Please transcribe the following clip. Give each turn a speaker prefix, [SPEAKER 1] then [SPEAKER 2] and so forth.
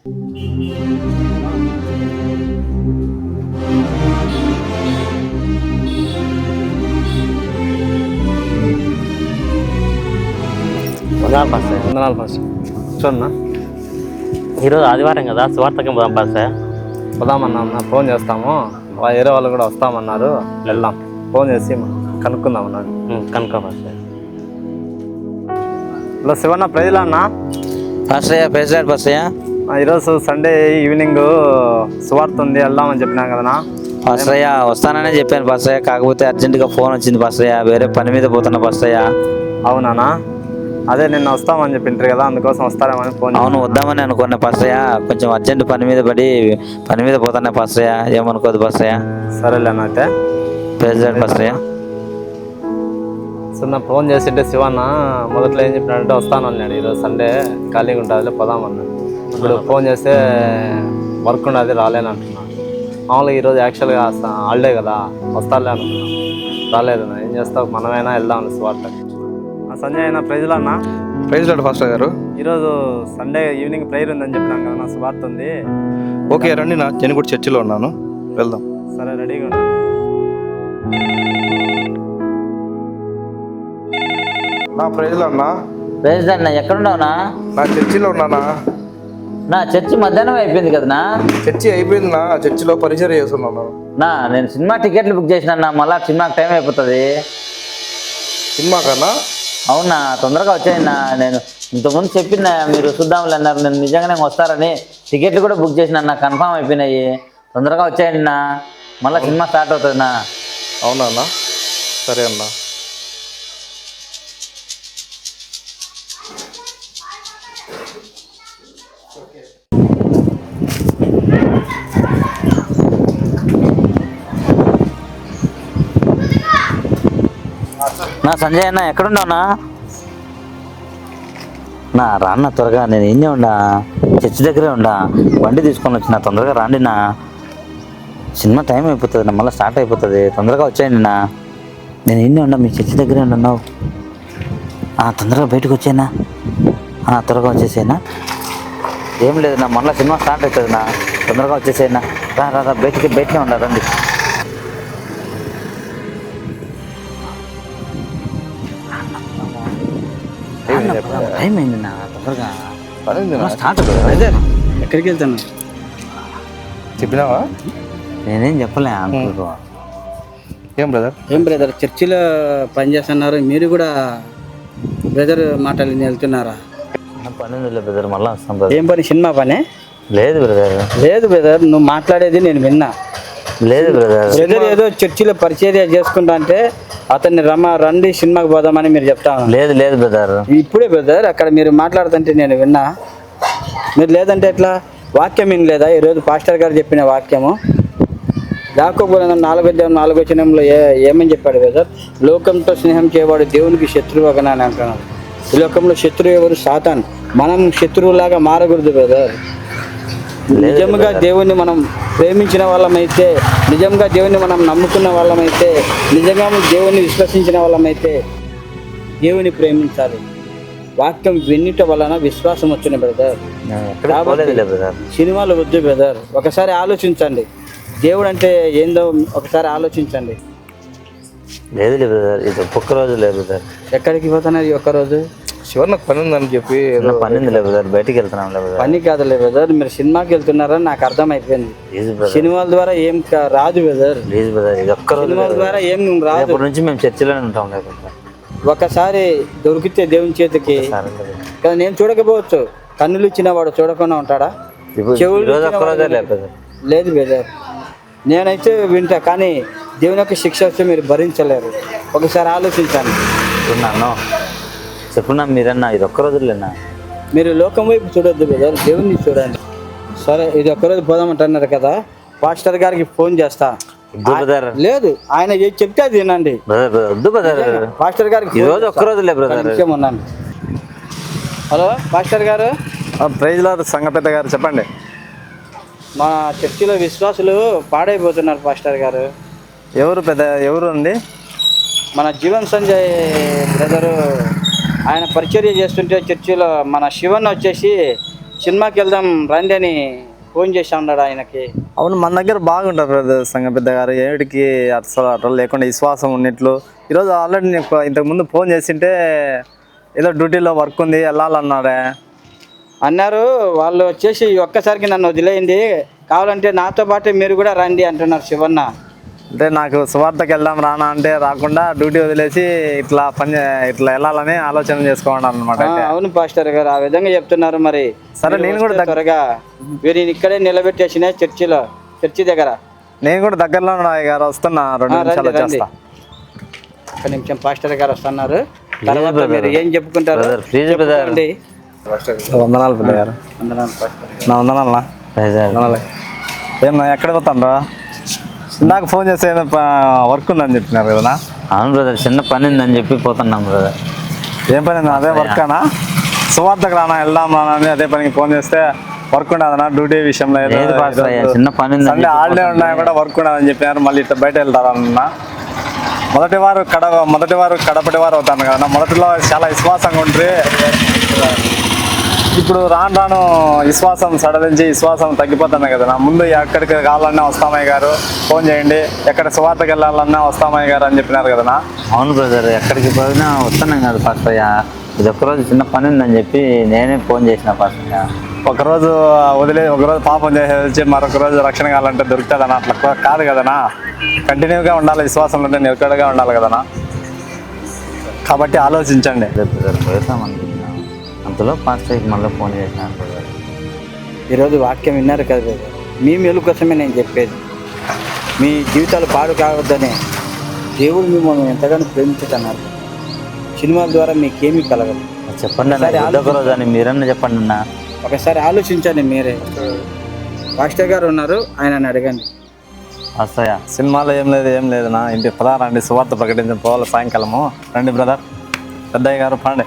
[SPEAKER 1] వందనాలు పాస్టర్. చూడన్నా
[SPEAKER 2] ఈరోజు ఆదివారం కదా, సువార్తకం పోదాం పాస్టర్.
[SPEAKER 1] పోదామన్నా, ఫోన్ చేస్తాము. వేరే వాళ్ళు కూడా వస్తామన్నారు, వెళ్దాం. ఫోన్ చేసి కనుక్కుందాం అన్నాడు.
[SPEAKER 2] కనుక్కో పాస్టర్.
[SPEAKER 1] హలో శివన్న, ప్రైజ్లా అన్నా?
[SPEAKER 3] పాస్టయ్య ప్రెసిడెంట్ పాస్టయ్య.
[SPEAKER 1] ఈరోజు సండే ఈవినింగ్ సువార్త ఉంది, వెళ్దామని చెప్పినా కదనా?
[SPEAKER 3] పాస్టయ్య వస్తాననే చెప్పాను పాస్టయ్య, కాకపోతే అర్జెంటుగా ఫోన్ వచ్చింది పాస్టయ్య, వేరే పని మీద పోతున్నా పాస్టయ్య.
[SPEAKER 1] అవునా? అదే నిన్న వస్తామని చెప్పింటారు కదా, అందుకోసం వస్తారేమని ఫోన్.
[SPEAKER 3] అవును, వద్దామని అనుకున్నా పాస్టయ్య, కొంచెం అర్జెంట్ పని మీద పోతున్నా పాస్టయ్య, ఏమనుకోదు పాస్టయ్య.
[SPEAKER 1] సరేలేనా అయితే.
[SPEAKER 3] ప్రెసిడెంట్ పాస్టయ్య.
[SPEAKER 1] సో నా ఫోన్ చేసింటే శివన్న మొదట్లో ఏం చెప్పినాడంటే వస్తాను అన్నాడు, ఈరోజు సండే ఖాళీగా ఉంటుంది పోదామన్నాడు. ఇప్పుడు ఫోన్ చేస్తే వర్క్ ఉండదు రాలేనంటున్నాను. మామూలుగా ఈరోజు యాక్చువల్గా హాలిడే కదా, వస్తాలే అనుకున్నాను, రాలేదు. ఏం చేస్తావు, మనమైనా వెళ్దాం సువార్తకి. సంజయ్ అయినా ప్రైజ్లా అన్న?
[SPEAKER 4] ప్రైజ్ లార్డ్ పాస్టర్ గారు.
[SPEAKER 1] ఈరోజు సండే ఈవినింగ్ ప్రేయర్ ఉందని చెప్పినాం కదా, నా సువార్త ఉంది.
[SPEAKER 4] ఓకే రండి, నేను కూడా చర్చిలో ఉన్నాను, వెళ్దాం.
[SPEAKER 1] సరే రెడీగా ఉన్నా.
[SPEAKER 4] నా ప్రైజ్ అన్నా.
[SPEAKER 3] ప్రెసిడెంట్ నా ఎక్కడున్నావునా?
[SPEAKER 4] నా చర్చిలో ఉన్నానా?
[SPEAKER 3] నా చర్చి మధ్యాహ్నం అయిపోయింది కదనా?
[SPEAKER 4] చర్చి అయిపోయింది నా, చర్చిలో పరిచయం చేస్తున్నాను.
[SPEAKER 3] నేను సినిమా టికెట్లు బుక్ చేసినా, మళ్ళా సినిమాకి టైం అయిపోతుంది.
[SPEAKER 4] సినిమా కన్నా?
[SPEAKER 3] అవునా, తొందరగా వచ్చాయన్నా. నేను ఇంతకుముందు చెప్పినా, మీరు చూద్దాంలే అన్నారు. నేను నిజంగానే వస్తారని టికెట్లు కూడా బుక్ చేసిన, నాకు కన్ఫామ్ అయిపోయినాయి. తొందరగా వచ్చాయండి నా, మళ్ళీ సినిమా స్టార్ట్ అవుతుంది నా.
[SPEAKER 4] అవునా అన్న? సరే అన్నా.
[SPEAKER 3] నా సంజయ్ అన్న ఎక్కడున్నావునా? నా రాన్న త్వరగా, నేను ఏం ఉండా, చర్చి దగ్గరే ఉండా, బండి తీసుకొని వచ్చిన, తొందరగా రాండి నా, సినిమా టైం అయిపోతుంది నా, మళ్ళీ స్టార్ట్ అయిపోతుంది, తొందరగా వచ్చాయండి నా. నేను ఏం ఉండా, మీ చర్చి దగ్గరే ఉన్నావు, తొందరగా బయటకు వచ్చాయినా, త్వరగా వచ్చేసేనా. ఏం లేదు నా, మళ్ళీ సినిమా స్టార్ట్ అవుతుంది నా, తొందరగా వచ్చేసేనా. రా బయటనే ఉండా, రండి. టైం అయింది నా, తొందరగా స్టార్ట్ అవుతుంది.
[SPEAKER 5] ఎక్కడికి వెళ్తాను
[SPEAKER 4] చెప్పినావా?
[SPEAKER 3] నేనేం చెప్పలే అనుకో.
[SPEAKER 4] ఏం
[SPEAKER 5] బ్రదర్, చర్చిలో పనిచేస్తున్నారు, మీరు కూడా బ్రదర్ మాటలు వెళ్తున్నారా?
[SPEAKER 3] పని ఉంది బ్రదర్, మళ్ళీ వస్తాం బ్రదర్.
[SPEAKER 5] ఏం పని? సినిమా పని?
[SPEAKER 3] లేదు బ్రదర్.
[SPEAKER 5] లేదు బ్రదర్, నువ్వు మాట్లాడేది నేను విన్నా.
[SPEAKER 3] లేదు బ్రదర్.
[SPEAKER 5] బ్రదర్ ఏదో చర్చిలో పరిచర్య చేసుకుంటా అంటే అతన్ని రండి సినిమాకి పోదామని మీరు చెప్తా.
[SPEAKER 3] లేదు బ్రదర్.
[SPEAKER 5] ఇప్పుడే బ్రదర్ అక్కడ మీరు మాట్లాడుతుంటే నేను విన్నా. మీరు లేదంటే ఎట్లా? వాక్యం ఏం లేదా? ఈరోజు పాస్టర్ గారు చెప్పిన వాక్యము యాకోబు 4:4 ఏమని చెప్పాడు బ్రదర్? లోకంతో స్నేహం చేయవాడు దేవునికి శత్రువుగా అని అంటున్నాడు. ఈ లోకంలో శత్రువు ఎవరు? సాతాన్. మనం శత్రువులాగా మారకూడదు బ్రదర్. నిజంగా దేవుణ్ణి మనం ప్రేమించిన వాళ్ళమైతే, నిజంగా దేవుణ్ణి మనం నమ్ముకున్న వాళ్ళమైతే, నిజంగా దేవుణ్ణి విశ్వసించిన వాళ్ళమైతే దేవుని ప్రేమించాలి. వాక్యం వినుట వలన విశ్వాసం వచ్చిన బ్రదర్. సినిమాలు వద్దు బ్రదర్, ఒకసారి ఆలోచించండి. దేవుడు అంటే ఏందో ఒకసారి ఆలోచించండి.
[SPEAKER 3] లేదు బ్రదర్, ఇది ఒక్క రోజు లేదు బ్రదర్.
[SPEAKER 5] ఎక్కడికి పోతున్నారు ఈ ఒక్కరోజు?
[SPEAKER 4] శివర్ నాకు పని ఉందని చెప్పి
[SPEAKER 3] పని ఉంది లేదు బ్రదర్, బయటికి వెళ్తున్నాం లేదు.
[SPEAKER 5] పని కాదులే బ్రదర్, మీరు సినిమాకి వెళ్తున్నారని నాకు అర్థమైపోయింది. సినిమాల ద్వారా ఏం రాదు బ్రదర్.
[SPEAKER 3] ప్లీజ్ బ్రదర్, ఇది ఒక్క రోజు.
[SPEAKER 5] సినిమాల ద్వారా ఏం రాదు.
[SPEAKER 3] ఇప్పటి నుంచి మేము చర్చిలోనే ఉంటాం లేదు.
[SPEAKER 5] ఒకసారి దొరికితే దేవుని చేతికి కదా. నేను చూడకపోవచ్చు, కన్నులు ఇచ్చిన వాడు చూడకుండా ఉంటాడా? లేదు బ్రదర్, నేనైతే వింటా, కానీ దేవుని యొక్క శిక్ష వస్తే మీరు భరించలేరు. ఒకసారి ఆలోచించండి.
[SPEAKER 3] చెప్పున్నా మీరన్నా, ఇది ఒక్క రోజులేనా?
[SPEAKER 5] మీరు లోకం వైపు చూడొద్దు బ్రదర్, దేవుని చూడండి. సరే, ఇది ఒక్కరోజు పోదామంటున్నారు కదా, పాస్టర్ గారికి ఫోన్ చేస్తా. లేదు, ఆయన చెప్తే అది వినండి. పాస్టర్ గారికి ఉండండి. హలో పాస్టర్ గారు.
[SPEAKER 1] ప్రైజ్ లార్డ్ సంఘ పెద్ద గారు, చెప్పండి.
[SPEAKER 5] మా చర్చిలో విశ్వాసులు పాడైపోతున్నారు పాస్టర్ గారు.
[SPEAKER 1] ఎవరు అండి?
[SPEAKER 5] మన జీవన్ సంజయ్ బ్రదరు, ఆయన పరిచర్య చేస్తుంటే చర్చిలో మన శివన్ వచ్చేసి సినిమాకి వెళ్దాం రండి అని ఫోన్ చేసి ఉన్నాడు ఆయనకి.
[SPEAKER 1] అవును, మన దగ్గర బాగుంటారు బ్రదర్ సంఘ పెద్ద గారు, ఏమిటికి అసలు లేకుండా విశ్వాసం ఉన్నట్లు. ఈరోజు ఆల్రెడీ నేను ఇంతకుముందు ఫోన్ చేసింటే ఏదో డ్యూటీలో వర్క్ ఉంది వెళ్ళాలన్నాడే.
[SPEAKER 5] అన్నారు వాళ్ళు వచ్చేసి ఒక్కసారికి నన్ను వదిలేయండి, కావాలంటే నాతో పాటు మీరు కూడా రండి అంటున్నారు శివన్న.
[SPEAKER 1] అంటే నాకు సువార్తకి వెళ్దాం రానా అంటే రాకుండా డ్యూటీ వదిలేసి ఇట్లా ఇట్లా వెళ్ళాలని ఆలోచన చేసుకోమన్నారు అనమాట.
[SPEAKER 5] అవును పాస్టర్ గారు, ఆ విధంగా చెప్తున్నారు. మరి
[SPEAKER 1] సరే, నేను కూడా
[SPEAKER 5] త్వరగా వీరిని ఇక్కడే నిలబెట్టేసిన చర్చి దగ్గర.
[SPEAKER 1] నేను కూడా దగ్గరలో గారు వస్తున్నా, 2 నిమిషాలు వచ్చేస్తా.
[SPEAKER 5] ఒక నిమిషం, పాస్టర్ గారు వస్తున్నారు. తర్వాత మీరు ఏం చెప్పుకుంటారు?
[SPEAKER 3] Please brother.
[SPEAKER 5] చెప్పండి.
[SPEAKER 1] వందనాలు పెద్ద గారు.
[SPEAKER 5] వందనాలు పాస్టర్ గారు.
[SPEAKER 1] నా వందనాలనా. ఏమన్నా ఎక్కడ పోతాను? నాకు ఫోన్ చేస్తే వర్క్ ఉందని చెప్పినారు కదా.
[SPEAKER 3] అవును బ్రదర్, చిన్న పని ఉందని చెప్పి పోతున్నాం బ్రదర్.
[SPEAKER 1] ఏం పని? అదే వర్క్ అనా? సువార్తకు రానా వెళ్దాం రానా అని అదే పనికి ఫోన్ చేస్తే వర్క్ ఉండదన్నా, డ్యూటీ విషయంలో
[SPEAKER 3] చిన్న పని
[SPEAKER 1] సండే హాలిడే ఉన్నాయి కూడా వర్క్ ఉండదని చెప్పినారు. మళ్ళీ ఇట్లా బయట వెళ్తారన్నా. మొదటి వారు కడపటి వారు అవుతాను కదా. మొదటిలో చాలా విశ్వాసంగా ఉంటుంది. ఇప్పుడు రాను విశ్వాసం సడలించి విశ్వాసం తగ్గిపోతుంది కదా. ముందు ఎక్కడికి కావాలన్నా వస్తామయ్య గారు, ఫోన్ చేయండి. ఎక్కడ సువార్తకి వెళ్ళాలన్నా వస్తామయ్య గారు అని చెప్పినారు కదా.
[SPEAKER 3] అవును బ్రదర్, ఎక్కడికి పోయినా వస్తున్నాం కదా పాస్టయ్య. ఇది ఒక్కరోజు చిన్న పని ఉందని చెప్పి నేనే ఫోన్ చేసిన పాస్టయ్య.
[SPEAKER 1] ఒకరోజు ఒకరోజు పాపం చేసి మరొక రోజు రక్షణ కావాలంటే దొరుకుతుందన్నా. అట్లా కాదు కదనా. కంటిన్యూగా ఉండాలి, విశ్వాసంలో ఉంటే నిలకడగా ఉండాలి కదనా. కాబట్టి ఆలోచించండి.
[SPEAKER 3] పోతాం అనుకుంటున్నాం, అంతలో పాస్టర్కి మళ్ళీ ఫోన్ చేసినాను బ్రదర్.
[SPEAKER 5] ఈరోజు వాక్యం విన్నారు కదా బ్రదర్. మీ మేలు కోసమే నేను చెప్పేది. మీ జీవితాలు పాడు కావద్దని దేవుడు మిమ్మల్ని ఎంతగానో ప్రేమించుతున్నారు. సినిమాల ద్వారా మీకేమీ కలగదు.
[SPEAKER 3] చెప్పండి అన్న, ఒక రోజు అని మీరన్నా చెప్పండి అన్న.
[SPEAKER 5] ఒకసారి ఆలోచించండి మీరే. పాస్టర్ గారు ఉన్నారు, ఆయనని అడగండి.
[SPEAKER 3] వస్తాయా?
[SPEAKER 1] సినిమాలో ఏం లేదనా. ఇంటి పదారండి, సువార్త ప్రకటించిన పోవాలి సాయంకాలము. రండి బ్రదర్. పెద్దయ్య గారు పండి.